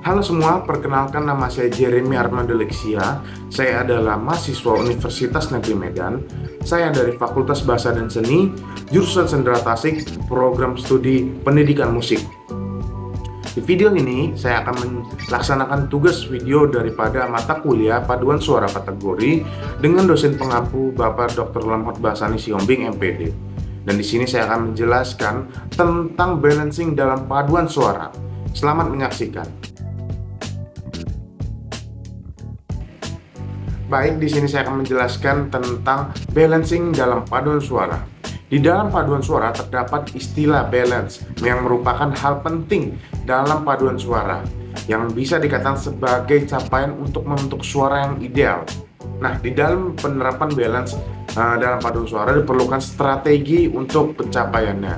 Halo semua, perkenalkan nama saya Jeremy Armando Lexia. Saya adalah mahasiswa Universitas Negeri Medan. Saya dari Fakultas Bahasa dan Seni, jurusan Sendera Tasik, program studi pendidikan musik. Di video ini, saya akan melaksanakan tugas video daripada mata kuliah paduan suara kategori dengan dosen pengampu Bapak Dr. Lemhot Bahsani Siombing, MPD. Dan di sini saya akan menjelaskan tentang balancing dalam paduan suara. Selamat menyaksikan. Baik, di sini saya akan menjelaskan tentang balancing dalam paduan suara. Di dalam paduan suara terdapat istilah balance yang merupakan hal penting dalam paduan suara yang bisa dikatakan sebagai capaian untuk membentuk suara yang ideal. Nah, di dalam penerapan balance dalam paduan suara diperlukan strategi untuk pencapaiannya.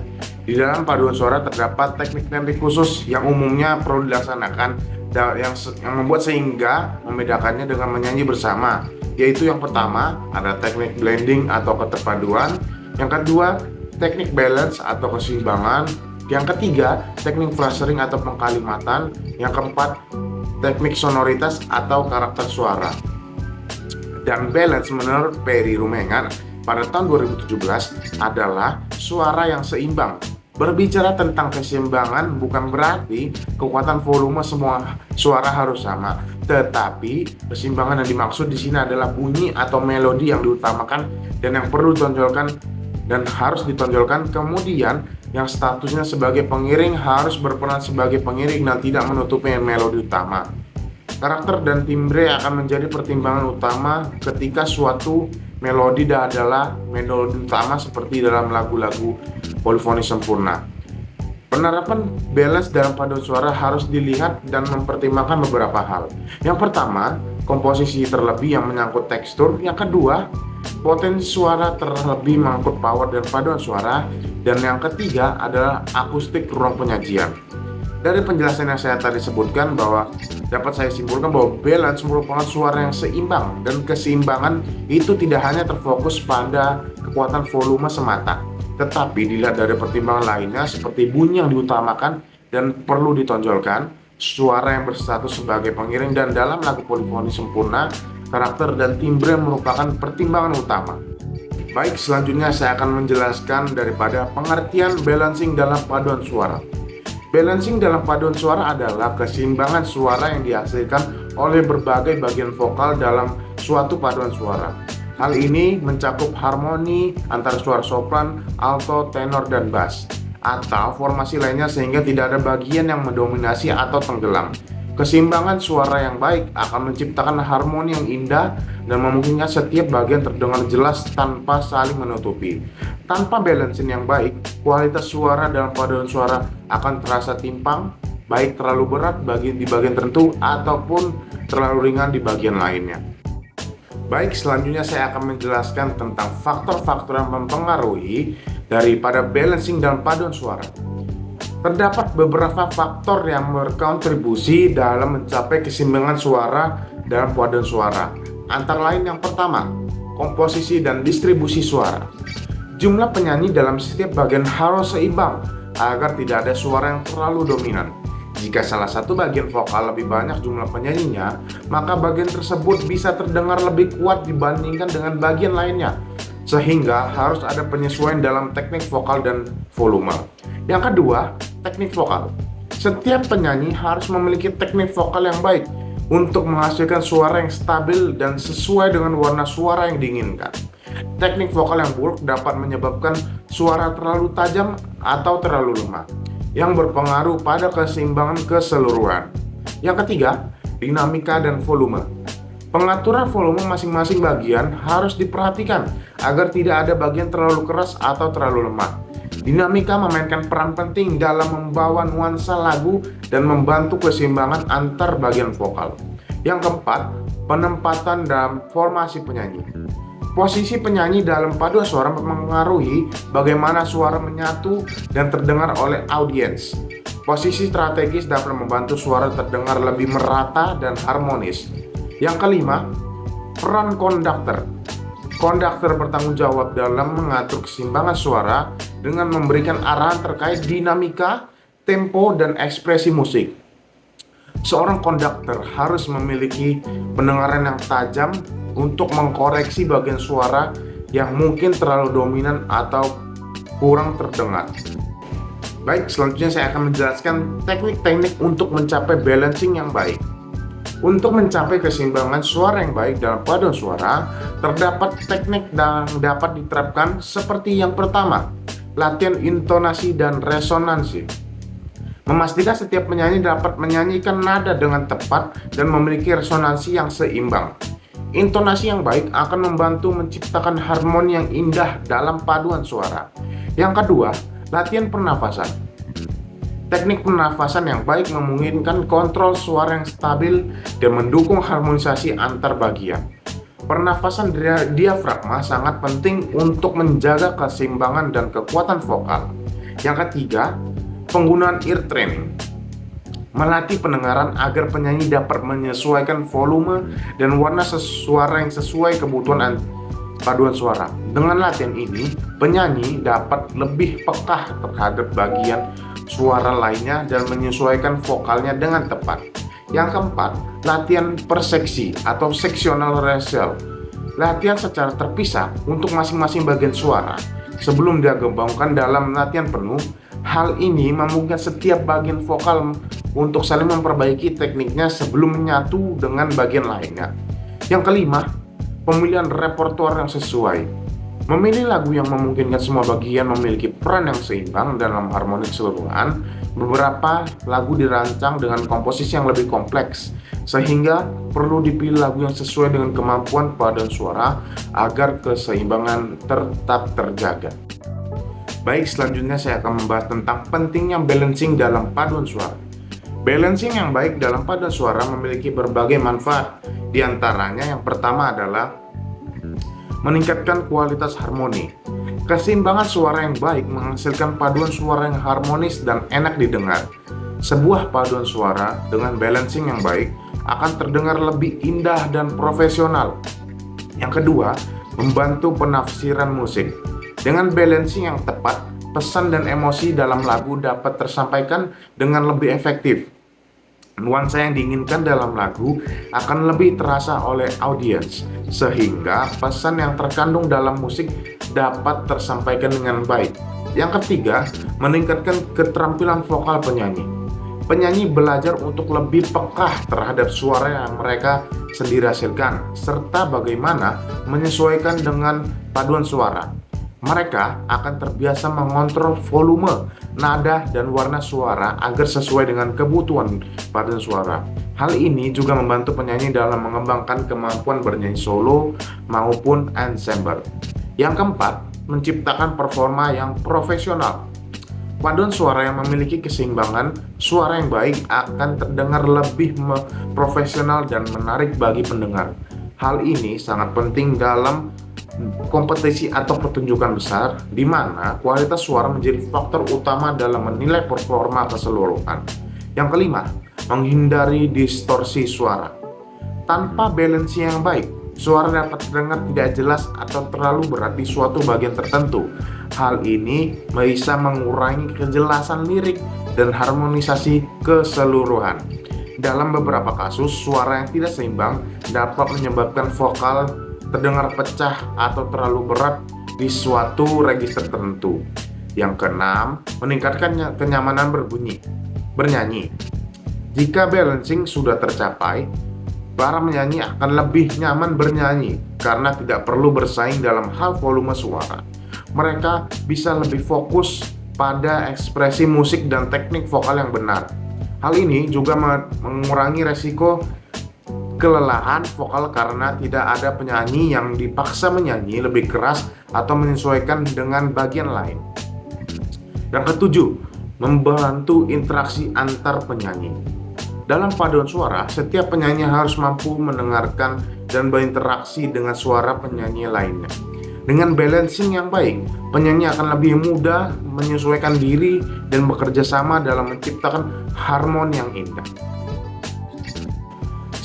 Di dalam paduan suara terdapat teknik-teknik khusus yang umumnya perlu dilaksanakan yang membuat sehingga membedakannya dengan menyanyi bersama, yaitu yang pertama ada teknik blending atau keterpaduan, yang kedua teknik balance atau keseimbangan, yang ketiga teknik phrasing atau pengkalimatan, yang keempat teknik sonoritas atau karakter suara. Dan balance menurut Perry Rumengan pada tahun 2017 adalah suara yang seimbang. Berbicara tentang keseimbangan bukan berarti kekuatan volume semua suara harus sama, tetapi keseimbangan yang dimaksud di sini adalah bunyi atau melodi yang diutamakan dan yang perlu ditonjolkan dan harus ditonjolkan. Kemudian yang statusnya sebagai pengiring harus berperan sebagai pengiring dan tidak menutupi melodi utama. Karakter dan timbre akan menjadi pertimbangan utama ketika suatu melodi adalah melodi utama seperti dalam lagu-lagu polifoni sempurna. Penerapan balance dalam paduan suara harus dilihat dan mempertimbangkan beberapa hal. Yang pertama, komposisi terlebih yang menyangkut tekstur. Yang kedua, potensi suara terlebih menyangkut power dan paduan suara. Dan yang ketiga adalah akustik ruang penyajian. Dari penjelasan yang saya tadi sebutkan bahwa dapat saya simpulkan bahwa balance merupakan suara yang seimbang, dan keseimbangan itu tidak hanya terfokus pada kekuatan volume semata, tetapi dilihat dari pertimbangan lainnya seperti bunyi yang diutamakan dan perlu ditonjolkan, suara yang berstatus sebagai pengiring, dan dalam lagu polifoni sempurna, karakter dan timbre merupakan pertimbangan utama. Baik, selanjutnya saya akan menjelaskan daripada pengertian balancing dalam paduan suara. Balancing dalam paduan suara adalah keseimbangan suara yang dihasilkan oleh berbagai bagian vokal dalam suatu paduan suara. Hal ini mencakup harmoni antara suara sopran, alto, tenor, dan bass, atau formasi lainnya sehingga tidak ada bagian yang mendominasi atau tenggelam. Keseimbangan suara yang baik akan menciptakan harmoni yang indah dan memungkinkan setiap bagian terdengar jelas tanpa saling menutupi. Tanpa balancing yang baik, kualitas suara dalam paduan suara akan terasa timpang, baik terlalu berat di bagian tertentu ataupun terlalu ringan di bagian lainnya. Baik, selanjutnya saya akan menjelaskan tentang faktor-faktor yang mempengaruhi daripada balancing dalam paduan suara. Terdapat beberapa faktor yang berkontribusi dalam mencapai keseimbangan suara dalam paduan suara. Antara lain yang pertama, komposisi dan distribusi suara. Jumlah penyanyi dalam setiap bagian harus seimbang agar tidak ada suara yang terlalu dominan. Jika salah satu bagian vokal lebih banyak jumlah penyanyinya, maka bagian tersebut bisa terdengar lebih kuat dibandingkan dengan bagian lainnya, sehingga harus ada penyesuaian dalam teknik vokal dan volume. Yang kedua, teknik vokal. Setiap penyanyi harus memiliki teknik vokal yang baik untuk menghasilkan suara yang stabil dan sesuai dengan warna suara yang diinginkan. Teknik vokal yang buruk dapat menyebabkan suara terlalu tajam atau terlalu lemah, yang berpengaruh pada keseimbangan keseluruhan. Yang ketiga, dinamika dan volume. Pengaturan volume masing-masing bagian harus diperhatikan agar tidak ada bagian terlalu keras atau terlalu lemah. Dinamika memainkan peran penting dalam membawa nuansa lagu dan membantu keseimbangan antar bagian vokal. Yang keempat, penempatan dalam formasi penyanyi. Posisi penyanyi dalam paduan suara mempengaruhi bagaimana suara menyatu dan terdengar oleh audiens. Posisi strategis dapat membantu suara terdengar lebih merata dan harmonis. Yang kelima, peran konduktor. Konduktor bertanggung jawab dalam mengatur keseimbangan suara dengan memberikan arahan terkait dinamika, tempo, dan ekspresi musik. Seorang konduktor harus memiliki pendengaran yang tajam untuk mengkoreksi bagian suara yang mungkin terlalu dominan atau kurang terdengar. Baik, selanjutnya saya akan menjelaskan teknik-teknik untuk mencapai balancing yang baik. Untuk mencapai keseimbangan suara yang baik dalam paduan suara, terdapat teknik yang dapat diterapkan seperti yang pertama, latihan intonasi dan resonansi. Memastikan setiap penyanyi dapat menyanyikan nada dengan tepat dan memiliki resonansi yang seimbang. Intonasi yang baik akan membantu menciptakan harmoni yang indah dalam paduan suara. Yang kedua, latihan pernafasan. Teknik pernafasan yang baik memungkinkan kontrol suara yang stabil dan mendukung harmonisasi antar bagian. Pernafasan diafragma sangat penting untuk menjaga keseimbangan dan kekuatan vokal. Yang ketiga, penggunaan ear training. Melatih pendengaran agar penyanyi dapat menyesuaikan volume dan warna suara yang sesuai kebutuhan paduan suara. Dengan latihan ini, penyanyi dapat lebih peka terhadap bagian suara lainnya dan menyesuaikan vokalnya dengan tepat. Yang keempat, latihan per seksi atau sectional rehearsal. Latihan secara terpisah untuk masing-masing bagian suara sebelum digabungkan dalam latihan penuh. Hal ini memungkinkan setiap bagian vokal untuk saling memperbaiki tekniknya sebelum menyatu dengan bagian lainnya. Yang kelima, pemilihan repertoire yang sesuai. Memilih lagu yang memungkinkan semua bagian memiliki peran yang seimbang dalam harmoni keseluruhan. Beberapa lagu dirancang dengan komposisi yang lebih kompleks, sehingga perlu dipilih lagu yang sesuai dengan kemampuan paduan suara agar keseimbangan tetap terjaga. Baik, selanjutnya saya akan membahas tentang pentingnya balancing dalam paduan suara. Balancing yang baik dalam paduan suara memiliki berbagai manfaat. Di antaranya yang pertama adalah meningkatkan kualitas harmoni. Keseimbangan suara yang baik menghasilkan paduan suara yang harmonis dan enak didengar. Sebuah paduan suara dengan balancing yang baik akan terdengar lebih indah dan profesional. Yang kedua, membantu penafsiran musik. Dengan balancing yang tepat, pesan dan emosi dalam lagu dapat tersampaikan dengan lebih efektif. Nuansa yang diinginkan dalam lagu akan lebih terasa oleh audiens, sehingga pesan yang terkandung dalam musik dapat tersampaikan dengan baik. Yang ketiga, meningkatkan keterampilan vokal penyanyi. Penyanyi belajar untuk lebih peka terhadap suara yang mereka sendiri hasilkan, serta bagaimana menyesuaikan dengan paduan suara. Mereka akan terbiasa mengontrol volume, nada, dan warna suara agar sesuai dengan kebutuhan paduan suara. Hal ini juga membantu penyanyi dalam mengembangkan kemampuan bernyanyi solo maupun ensemble. Yang keempat, menciptakan performa yang profesional. Paduan suara yang memiliki keseimbangan suara yang baik akan terdengar lebih profesional dan menarik bagi pendengar. Hal ini sangat penting dalam kompetisi atau pertunjukan besar, di mana kualitas suara menjadi faktor utama dalam menilai performa keseluruhan. Yang kelima, menghindari distorsi suara. Tanpa balancing yang baik, suara dapat terdengar tidak jelas atau terlalu berat di suatu bagian tertentu. Hal ini bisa mengurangi kejelasan lirik dan harmonisasi keseluruhan. Dalam beberapa kasus, suara yang tidak seimbang dapat menyebabkan vokal terdengar pecah atau terlalu berat di suatu register tertentu. Yang keenam, meningkatkan kenyamanan bernyanyi. Jika balancing sudah tercapai, para penyanyi akan lebih nyaman bernyanyi karena tidak perlu bersaing dalam hal volume suara. Mereka bisa lebih fokus pada ekspresi musik dan teknik vokal yang benar. Hal ini juga mengurangi resiko kelelahan vokal karena tidak ada penyanyi yang dipaksa menyanyi lebih keras atau menyesuaikan dengan bagian lain. Yang ketujuh, membantu interaksi antar penyanyi. Dalam paduan suara, setiap penyanyi harus mampu mendengarkan dan berinteraksi dengan suara penyanyi lainnya. Dengan balancing yang baik, penyanyi akan lebih mudah menyesuaikan diri dan bekerja sama dalam menciptakan harmoni yang indah.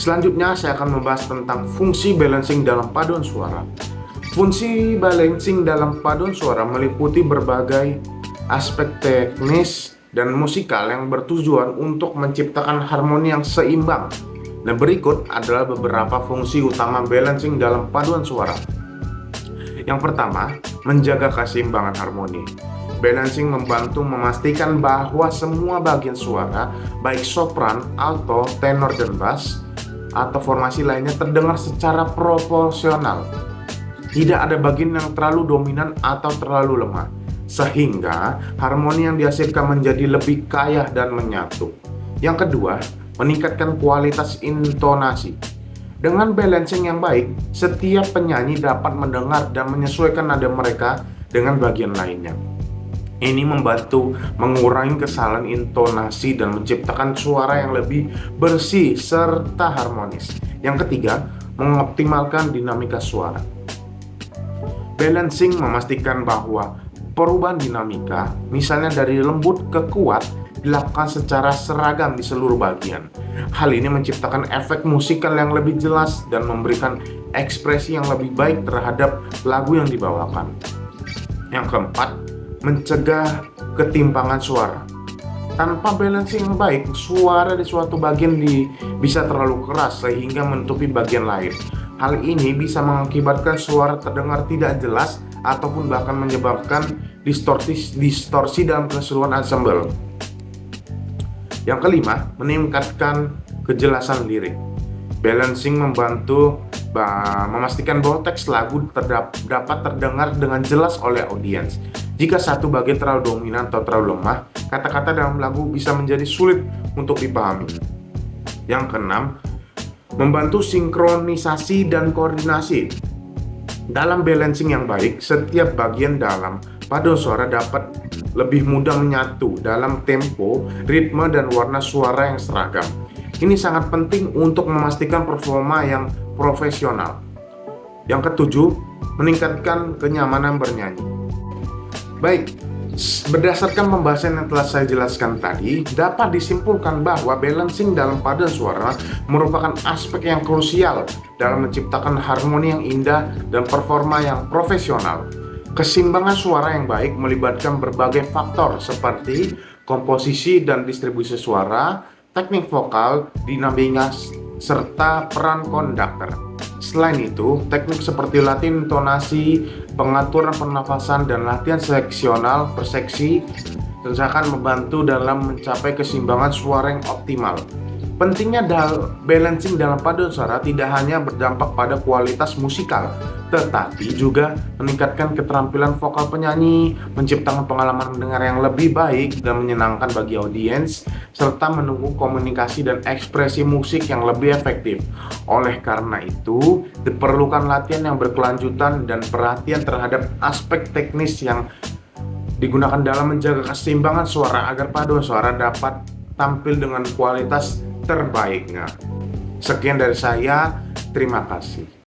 Selanjutnya saya akan membahas tentang fungsi balancing dalam paduan suara. Fungsi balancing dalam paduan suara meliputi berbagai aspek teknis dan musikal yang bertujuan untuk menciptakan harmoni yang seimbang. Nah, berikut adalah beberapa fungsi utama balancing dalam paduan suara. Yang pertama, menjaga keseimbangan harmoni. Balancing membantu memastikan bahwa semua bagian suara, baik sopran, alto, tenor, dan bass, atau formasi lainnya terdengar secara proporsional. Tidak ada bagian yang terlalu dominan atau terlalu lemah, sehingga harmoni yang dihasilkan menjadi lebih kaya dan menyatu. Yang kedua, meningkatkan kualitas intonasi. Dengan balancing yang baik, setiap penyanyi dapat mendengar dan menyesuaikan nada mereka dengan bagian lainnya. Ini membantu mengurangi kesalahan intonasi dan menciptakan suara yang lebih bersih serta harmonis. Yang ketiga, mengoptimalkan dinamika suara. Balancing memastikan bahwa perubahan dinamika, misalnya dari lembut ke kuat, dilakukan secara seragam di seluruh bagian. Hal ini menciptakan efek musikal yang lebih jelas dan memberikan ekspresi yang lebih baik terhadap lagu yang dibawakan. Yang keempat, mencegah ketimpangan suara. Tanpa balancing yang baik, suara di suatu bagian bisa terlalu keras sehingga menutupi bagian lain. Hal ini bisa mengakibatkan suara terdengar tidak jelas ataupun bahkan menyebabkan distorsi dalam keseluruhan ensemble. Yang kelima, meningkatkan kejelasan lirik. Balancing membantu memastikan bahwa teks lagu dapat terdengar dengan jelas oleh audiens. Jika satu bagian terlalu dominan atau terlalu lemah, kata-kata dalam lagu bisa menjadi sulit untuk dipahami. Yang keenam, membantu sinkronisasi dan koordinasi. Dalam balancing yang baik, setiap bagian dalam paduan suara dapat lebih mudah menyatu dalam tempo, ritme, dan warna suara yang seragam. Ini sangat penting untuk memastikan performa yang profesional. Yang ketujuh, meningkatkan kenyamanan bernyanyi. Baik, berdasarkan pembahasan yang telah saya jelaskan tadi, dapat disimpulkan bahwa balancing dalam paduan suara merupakan aspek yang krusial dalam menciptakan harmoni yang indah dan performa yang profesional. Keseimbangan suara yang baik melibatkan berbagai faktor seperti komposisi dan distribusi suara, teknik vokal, dinamika, serta peran konduktor. Selain itu, teknik seperti latihan intonasi, pengaturan pernafasan, dan latihan seksional perseksi akan membantu dalam mencapai keseimbangan suara yang optimal. Pentingnya balancing dalam paduan suara tidak hanya berdampak pada kualitas musikal, tetapi juga meningkatkan keterampilan vokal penyanyi, menciptakan pengalaman mendengar yang lebih baik dan menyenangkan bagi audiens, serta mendukung komunikasi dan ekspresi musik yang lebih efektif. Oleh karena itu, diperlukan latihan yang berkelanjutan dan perhatian terhadap aspek teknis yang digunakan dalam menjaga keseimbangan suara agar paduan suara dapat tampil dengan kualitas terbaiknya. Sekian dari saya, terima kasih.